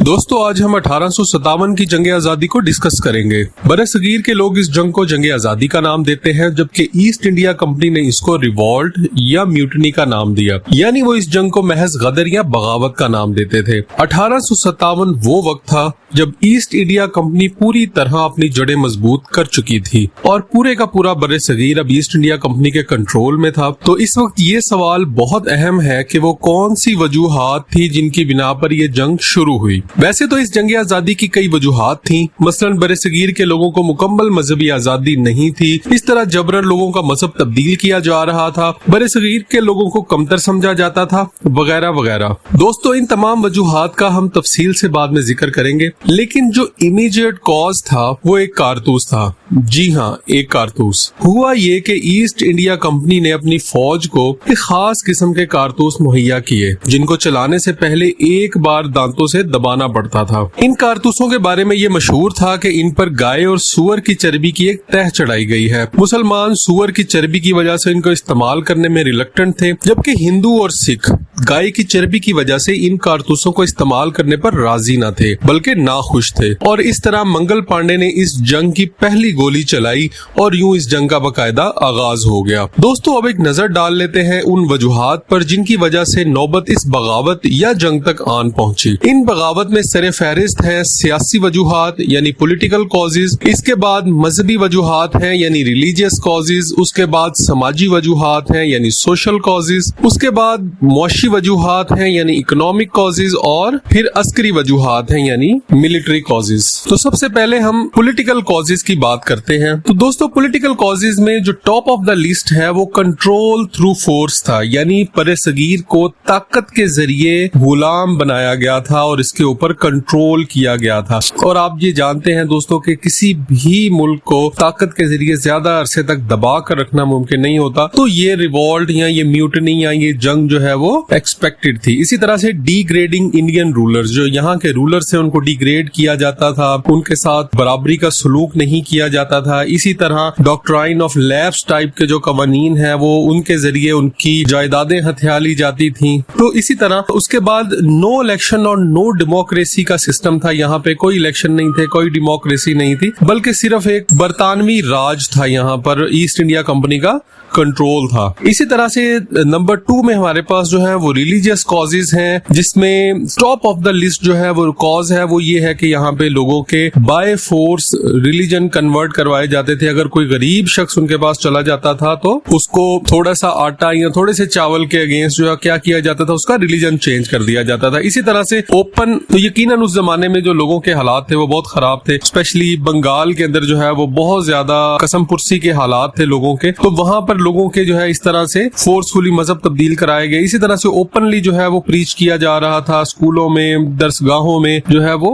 दोस्तों आज हम 1857 की जंग आजादी को डिस्कस करेंगे। बरसगीर के लोग इस जंग को जंग आजादी का नाम देते हैं, जबकि ईस्ट इंडिया कंपनी ने इसको रिवॉल्ट या म्यूटनी का नाम दिया, यानी वो इस जंग को महज गदर या बगावत का नाम देते थे। 1857 वो वक्त था जब ईस्ट इंडिया कंपनी पूरी तरह अपनी जड़ें मजबूत कर चुकी थी और पूरे का पूरा बरसगीर अब ईस्ट इंडिया कंपनी के कंट्रोल में था। तो इस वक्त ये सवाल बहुत अहम है कि वो कौन सी वजूहात थी जिनकी बिना पर ये जंग शुरू हुई। वैसे तो इस जंग आजादी की कई वजूहात थी, मसलन बरसगीर के लोगों को मुकम्मल मजहबी आजादी नहीं थी, इस तरह जबरन लोगों का मजहब तब्दील किया जा रहा था, बरसगीर के लोगों को कमतर समझा जाता था, वगैरह वगैरह। दोस्तों इन तमाम वजूहात का हम तफसील से बाद में जिक्र करेंगे, लेकिन जो इमीडिएट कॉज था वो एक कारतूस था। जी हाँ, एक कारतूस। हुआ ये कि ईस्ट इंडिया कंपनी ने अपनी फौज को एक खास किस्म के कारतूस मुहैया किए, जिनको चलाने से पहले एक बार दांतों से दबाना पड़ता था। इन कारतूसों के बारे में ये मशहूर था कि इन पर गाय और सूअर की चर्बी की एक तह चढ़ाई गई है। मुसलमान सूअर की चर्बी की वजह से इनको इस्तेमाल करने में रिलक्टेंट थे, जबकि हिंदू और सिख गाय की चर्बी की वजह से इन कारतूसों को इस्तेमाल करने पर राजी न थे, बल्कि नाखुश थे। और इस तरह मंगल पांडे ने इस जंग की पहली गोली चलाई और यूं इस जंग का बकायदा आगाज हो गया। दोस्तों अब एक नजर डाल लेते हैं उन वजूहात पर जिनकी वजह से नौबत इस बगावत या जंग तक आन पहुंची। इन बगावत में सरे फहरिस्त है सियासी वजूहात यानी पॉलिटिकल कॉजेज, इसके बाद मजहबी वजूहात हैं यानी रिलीजियस कॉजेज, उसके बाद समाजी वजूहात हैं यानी सोशल कॉजेज, उसके बाद मुआशी वजूहात हैं यानी इकोनॉमिक कॉजेज, और फिर अस्करी वजूहात हैं यानी मिलिट्री कॉजेज। तो सबसे पहले हम पॉलिटिकल कॉजेज की बात करते हैं। तो दोस्तों पॉलिटिकल कॉजेज में जो टॉप ऑफ द लिस्ट है वो कंट्रोल थ्रू फोर्स था, यानी बरसगीर को ताकत के जरिए गुलाम बनाया गया था और इसके ऊपर कंट्रोल किया गया था। और आप ये जानते हैं दोस्तों कि किसी भी मुल्क को ताकत के जरिए ज्यादा अरसे तक दबा कर रखना मुमकिन नहीं होता। तो ये रिवॉल्ट या ये म्यूटनी या ये जंग जो है वो एक्सपेक्टेड थी। इसी तरह से डिग्रेडिंग इंडियन रूलर्स, जो यहाँ के रूलर्स हैं उनको डिग्रेड किया जाता था, उनके साथ बराबरी का सलूक नहीं किया जाता था। इसी तरह डॉक्ट्राइन ऑफ लैप्स टाइप के जो कवानीन है वो उनके जरिए उनकी जायदादें हथियाली जाती थी। तो इसी तरह उसके बाद नो इलेक्शन और नो डेमोक्रेसी का सिस्टम था। यहाँ पे कोई इलेक्शन नहीं थे, कोई डेमोक्रेसी नहीं थी, बल्कि सिर्फ एक बरतानवी राज था। यहाँ पर ईस्ट इंडिया कंपनी का कंट्रोल था। इसी तरह से नंबर 2 में हमारे पास जो है वो रिलीजियस कॉजेज हैं, जिसमें टॉप ऑफ द लिस्ट जो है वो कॉज है वो ये है कि यहाँ पे लोगों के बाय फोर्स रिलीजन कन्वर्ट करवाए जाते थे। अगर कोई गरीब शख्स उनके पास चला जाता था तो उसको थोड़ा सा आटा या थोड़े से चावल के अगेंस्ट जो है क्या किया जाता था, उसका रिलीजन चेंज कर दिया जाता था। इसी तरह से ओपन, तो यकीनन उस जमाने में जो लोगों के हालात थे वो बहुत खराब थे, स्पेशली बंगाल के अंदर जो है वो बहुत ज्यादा कसम पुरसी के हालात थे लोगों के। तो वहां पर लोगों के जो है इस तरह से फोर्सफुली मजहब तब्दील कराए गए। इसी तरह से ओपनली जो है वो प्रीच किया जा रहा था, स्कूलों में दरसगाहों में जो है वो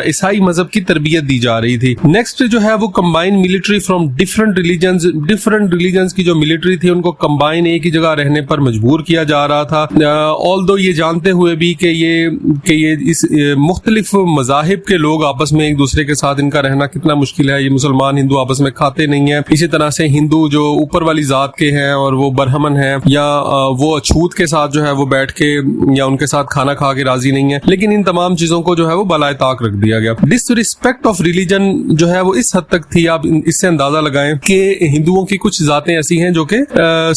ईसाई मजहब की तरबियत दी जा रही थी। नेक्स्ट जो है वो combine military from different religions की जो मिलिट्री थी उनको कंबाइन एक ही जगह रहने पर मजबूर किया जा रहा था। ऑल्दो ये जानते हुए भी कि ये इस मुख्तलिफ मजाहिब के लोग आपस में एक दूसरे के साथ इनका रहना कितना मुश्किल है। ये मुसलमान हिंदू आपस में खाते नहीं है। इसी तरह से हिंदू जो ऊपर वाली जात के हैं और वो बरहमन है या वो अछूत के साथ जो है वो बैठ के या उनके साथ खाना खा के राजी नहीं है। लेकिन इन तमाम चीजों को जो है वो बलाए ताक रख दिया गया। डिसरिस्पेक्ट ऑफ रिलीजन जो है वो इस हद तक थी, आप इससे अंदाजा लगाएं कि हिंदुओं की कुछ जातें ऐसी हैं जो कि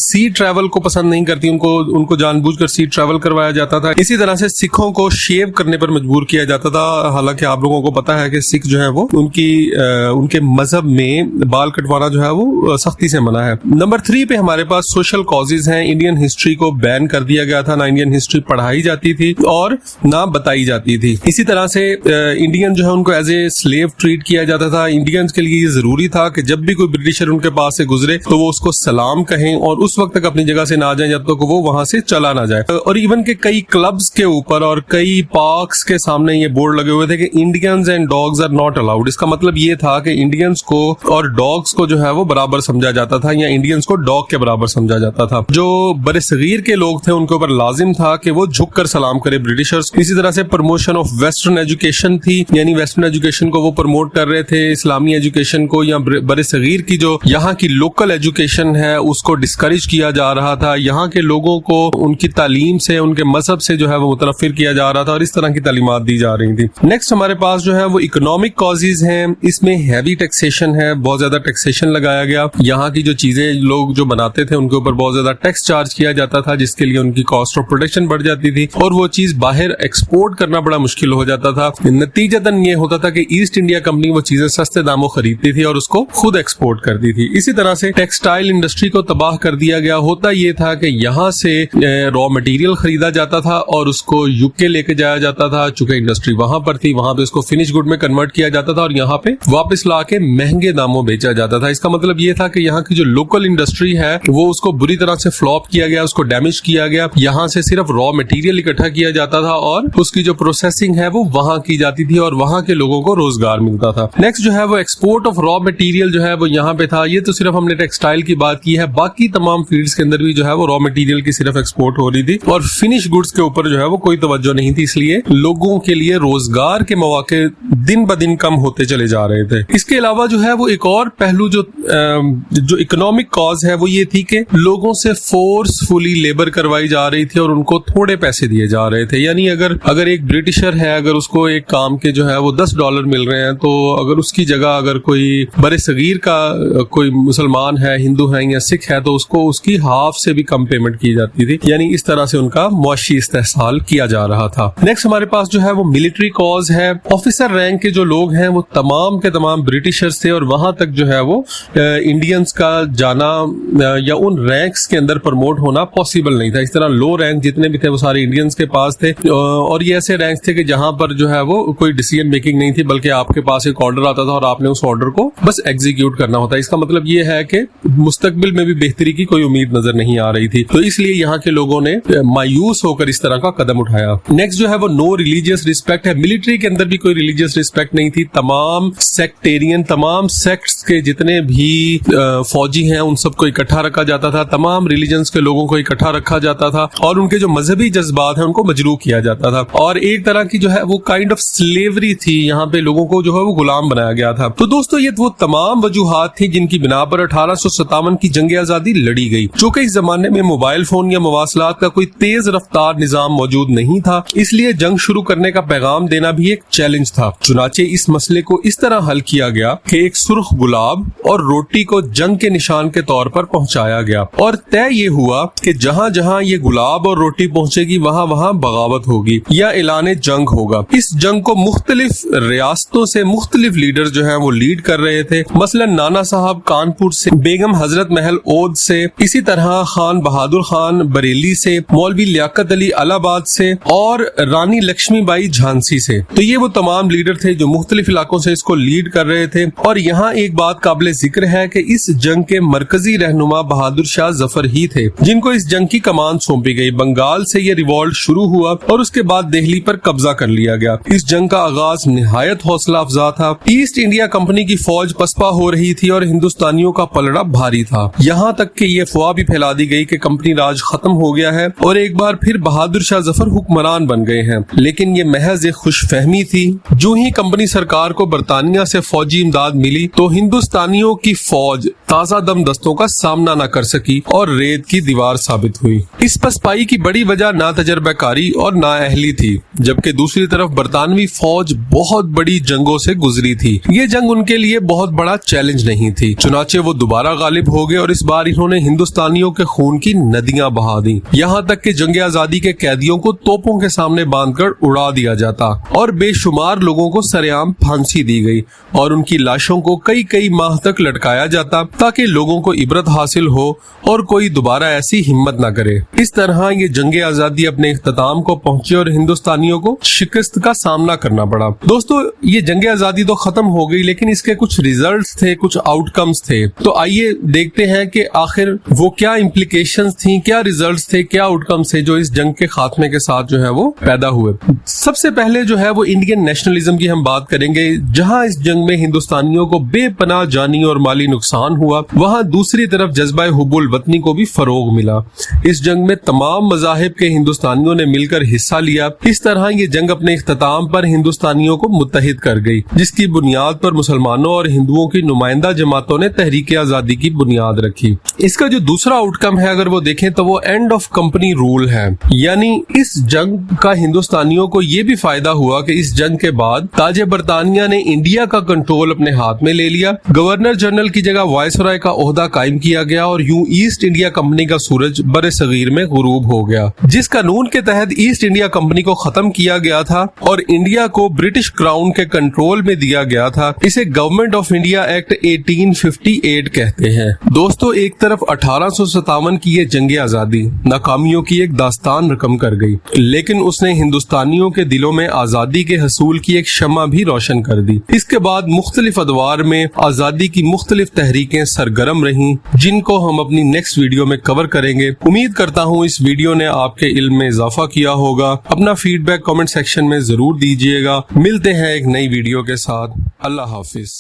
सी ट्रैवल को पसंद नहीं करती, उनको जानबूझकर सी ट्रैवल करवाया जाता था। इसी तरह से सिखों को शेव करने पर मजबूर किया जाता था। हालांकि आप लोगों को पता है कि सिख जो है वो उनके मजहब में बाल कटवाना जो है वो सख्ती से मना है। नंबर 3 पे हमारे पास सोशल कॉजेज हैं। इंडियन हिस्ट्री को बैन कर दिया गया था, ना इंडियन हिस्ट्री पढ़ाई जाती थी और ना बताई जाती थी। इसी तरह से इंडियन जो है उनको एज ए स्लेव ट्रीट किया जाता था। इंडियंस के लिए ये जरूरी था कि जब भी कोई ब्रिटिशर उनके पास से गुजरे तो वो उसको सलाम कहें और उस वक्त तक अपनी जगह से ना जाए जब तक वो वहां से चला ना जाए। और इवन के कई क्लब्स के ऊपर और कई पार्क्स के सामने ये बोर्ड लगे हुए थे कि Indians and dogs are not allowed. इसका मतलब ये था कि इंडियंस को और डॉग्स को जो है वो बराबर समझा जाता था या इंडियंस को डॉग के बराबर समझा जाता था। जो बड़े सगीर के लोग थे उनके ऊपर लाजिम था कि वो झुक कर सलाम करे ब्रिटिशर्स। इसी तरह से प्रमोशन ऑफ वेस्टर्न एजुकेशन थी, यानी वेस्टर्न एजुकेशन को वो प्रमोट कर रहे थे, इस्लामी एजुकेशन को या बड़े सगीर की जो यहाँ की लोकल एजुकेशन है उसको डिस्करेज किया जा रहा था। यहाँ के लोगों को उनकी तालीम से, उनके मजहब से जो है वो मुतनफिर किया जा रहा था और इस तरह की तालीमात दी जा रही थी। नेक्स्ट हमारे पास जो है वो इकोनॉमिक कॉजेज हैं। इसमें हैवी टैक्सेशन है, बहुत ज्यादा टैक्सेशन लगाया गया। यहाँ की जो चीजें लोग जो बनाते थे उनके ऊपर बहुत ज्यादा टैक्स चार्ज किया जाता था, जिसके लिए उनकी कॉस्ट ऑफ प्रोडक्शन बढ़ जाती थी और वो चीज बाहर एक्सपोर्ट करना बड़ा मुश्किल हो जाता था। नतीजतन ये होता था कि ईस्ट इंडिया कंपनी वो चीजें सस्ते दामों खरीदती थी और उसको खुद एक्सपोर्ट करती थी। इसी तरह से टेक्सटाइल इंडस्ट्री को तबाह कर दिया गया। होता ये था कि यहाँ से रॉ मटेरियल खरीदा जाता था और उसको यूके लेके जाया जाता था। चूंकि इंडस्ट्री वहां पर थी, वहां पे उसको फिनिश गुड में कन्वर्ट किया जाता था और यहाँ पे वापस लाके महंगे दामों बेचा जाता था। इसका मतलब ये था कि यहाँ की जो लोकल इंडस्ट्री है वो उसको बुरी तरह से फ्लॉप किया गया, उसको डैमेज किया गया। यहाँ से सिर्फ रॉ मटेरियल इकट्ठा किया जाता था और उसकी जो प्रोसेसिंग है वो वहां की जाती थी और वहां के लोगों को रोजगार मिलता था। नेक्स्ट जो है वो एक्सपोर्ट ऑफ रॉ मटेरियल जो है वो यहाँ पे था। ये तो सिर्फ हमने टेक्सटाइल की बात की है, बाकी तमाम फील्ड्स के अंदर भी जो है वो रॉ मटेरियल की सिर्फ एक्सपोर्ट हो रही थी और फिनिश गुड्स के ऊपर जो है वो कोई तवज्जो नहीं थी। इसलिए लोगों के लिए रोजगार के मौके दिन ब दिन कम होते चले जा रहे थे। इसके अलावा जो है वो एक और पहलू जो इकोनॉमिक कॉज है वो ये थी कि लोगों से फोर्सफुली लेबर करवाई जा रही थी और उनको थोड़े पैसे दिए जा रहे थे। यानी अगर एक ब्रिटिशर है, अगर उसको एक काम के जो है वो $10 मिल रहे हैं, तो अगर उसकी जगह अगर कोई बड़े सगीर का कोई मुसलमान है, हिंदू है या सिख है, तो उसको उसकी हाफ से भी कम पेमेंट की जाती थी। यानी इस तरह से उनका मुआशी इस्तेहसाल किया जा रहा था। नेक्स्ट हमारे पास जो है वो मिलिट्री कॉज है। ऑफिसर रैंक के जो लोग हैं वो तमाम के तमाम ब्रिटिशर्स थे और वहां तक जो है वो इंडियंस का जाना या उन रैंक्स के अंदर प्रमोट होना पॉसिबल नहीं था। इस तरह लो रैंक जितने भी थे वो सारे इंडियंस के पास थे और ये ऐसे रैंक्स थे कि जहां पर जो है वो कोई डिसीजन मेकिंग नहीं थी, बल्कि आपके पास एक ऑर्डर आता था और आपने उस ऑर्डर को बस एग्जीक्यूट करना होता है। इसका मतलब ये है कि मुस्तकबिल में भी बेहतरी की कोई उम्मीद नजर नहीं आ रही थी, तो इसलिए यहाँ के लोगों ने मायूस होकर इस तरह का कदम उठाया। नेक्स्ट जो है वो नो रिलीजियस रिस्पेक्ट है। मिलिट्री के अंदर भी कोई रिलीजियस रिस्पेक्ट नहीं थी। तमाम सेक्टेरियन, तमाम सेक्ट्स के जितने भी फौजी हैं उन सबको इकट्ठा रखा जाता था, तमाम रिलीजन्स के लोगों को इकट्ठा रखा जाता था और उनके जो मजहबी जज्बात हैं उनको मजरूह किया जाता था और एक तरह की जो है वो काइंड ऑफ स्लेवरी थी। यहाँ पे लोगों को जो है वो गुलाम बनाया गया था। तो दोस्तों ये वो तमाम वजूहात थी जिनकी बिना पर 1857 की जंग आजादी लड़ी गई। चूंकि इस जमाने में मोबाइल फोन या मवासलात का कोई तेज रफ्तार निजाम मौजूद नहीं था, इसलिए जंग शुरू करने का पैगाम देना भी एक चैलेंज था। चुनाचे इस मसले को इस तरह हल किया गया कि एक सुर्ख गुलाब और रोटी को जंग के निशान के तौर पर पहुंचाया गया और तय ये हुआ कि जहां जहां ये गुलाब और रोटी पहुंचेगी वहां वहां बगावत होगी या ऐलान जंग होगा। इस जंग को मुख्तलिफ रियासतों से मुख्तलिफ लीडर जो है वो लीड कर रहे थे। मसलन नाना साहब कानपुर से, बेगम हजरत महल ओद से, इसी तरह खान बहादुर खान बरेली से, मौलवी लियाकत अली इलाहाबाद से और रानी लक्ष्मीबाई झांसी से। तो ये वो तमाम लीडर थे जो मुख्तलिफ इलाकों से इसको लीड कर रहे थे। और यहाँ एक बात काबिल जिक्र है कि इस जंग के मरकजी रहनुमा बहादुर शाह जफर ही थे, जिनको इस जंग की कमान सौंपी गई। बंगाल से ये रिवॉल्ट शुरू हुआ और उसके बाद दिल्ली पर कब्जा कर लिया गया। इस जंग का आगाज निहायत हौसला अफजा था। ईस्ट इंडिया कंपनी की फौज पसपा हो रही थी और हिंदुस्तानियों का पलड़ा भारी था। यहाँ तक कि ये अफवाह भी फैला दी गई कि कंपनी राज खत्म हो गया है और एक बार फिर बहादुर शाह जफर हुक्मरान बन गए हैं। लेकिन ये महज एक खुशफहमी थी। जो ही कंपनी सरकार को बरतानिया से फौजी इमदाद मिली तो हिंदुस्तानियों की फौज ताजा दम दस्तों का सामना न कर सकी और रेत की दीवार साबित हुई। इस पसपाई की बड़ी वजह ना तजर्बाकारी और ना अहली थी, जबकि दूसरी तरफ बरतानवी फौज बहुत बड़ी जंगों से गुजरी थी। ये जंग उनके लिए बहुत बड़ा चैलेंज नहीं थी। चुनाचे वो दोबारा गालिब हो गए और इस बार इन्होंने हिंदुस्तानियों के खून की नदियां बहा दी। यहाँ तक कि जंग आजादी के कैदियों को तोपों के सामने बांधकर उड़ा दिया जाता और बेशुमार लोगों को सरेआम फांसी दी गई और उनकी लाशों को कई कई माह तक लटकाया जाता ताकि लोगों को इबरत हासिल हो और कोई दोबारा ऐसी हिम्मत न करे। इस तरह ये जंग आजादी अपने इख्तिताम को पहुंची और हिंदुस्तानियों को शिकस्त का सामना करना पड़ा। दोस्तों ये जंग आजादी तो खत्म हो गई, लेकिन इसके कुछ रिजल्ट्स थे, कुछ आउटकम्स थे। तो आइए देखते हैं कि आखिर वो क्या इम्प्लीकेशंस थी, क्या रिजल्ट्स थे, क्या आउटकम्स थे जो इस जंग के खात्मे के साथ जो है वो पैदा हुए। सबसे पहले जो है वो इंडियन नेशनलिज्म की हम बात करेंगे। जहां इस जंग में हिंदुस्तानियों को बेपनाह जानी और माली नुकसान हुआ, वहां दूसरी طرف जज्बा हुब्बुल वतनी को भी फरोग मिला। इस जंग में तमाम मजाहिब के हिंदुस्तानियों ने मिलकर हिस्सा लिया। इस तरह ये जंग अपने इख्तिताम पर हिंदुस्तानियों को मुत्तहिद कर गई, जिसकी बुनियाद पर मुसलमानों और हिंदुओं की नुमाइंदा जमातों ने तहरीक आजादी की बुनियाद रखी। इसका जो दूसरा आउटकम है अगर वो देखें तो वो एंड ऑफ कंपनी रूल है, यानी इस जंग का हिंदुस्तानियों को ये भी फायदा हुआ कि इस जंग के बाद ताज बरतानिया ने इंडिया का कंट्रोल अपने हाथ में ले लिया। गवर्नर जनरल की जगह वायसराय का ओहदा कायम किया गया और यूं ईस्ट इंडिया कंपनी का सूरज बरे सगीर में गुरूब हो गया। जिस कानून के तहत ईस्ट इंडिया कंपनी को खत्म किया गया था और इंडिया को ब्रिटिश क्राउन के कंट्रोल में दिया गया था, इसे गवर्नमेंट ऑफ इंडिया एक्ट 1858 कहते हैं। दोस्तों, एक तरफ 1857 की ये जंग आजादी नाकामियों की एक दास्तान रकम कर गई, लेकिन उसने हिंदुस्तानियों के दिलों में आजादी के हसूल की एक शम्मा भी रोशन कर दी। इसके बाद मुख्तलिफ अदवार में आजादी की मुख्तलिफ तहरीकें सरगर्म रहीं, जिनको हम अपनी नेक्स्ट वीडियो में कवर करेंगे। उम्मीद करता हूँ इस वीडियो ने आपके इल्म में इजाफा किया होगा। अपना फीडबैक कमेंट सेक्शन में जरूर दीजिएगा। मिलते हैं एक नई वीडियो के साथ। अल्लाह हाफिज।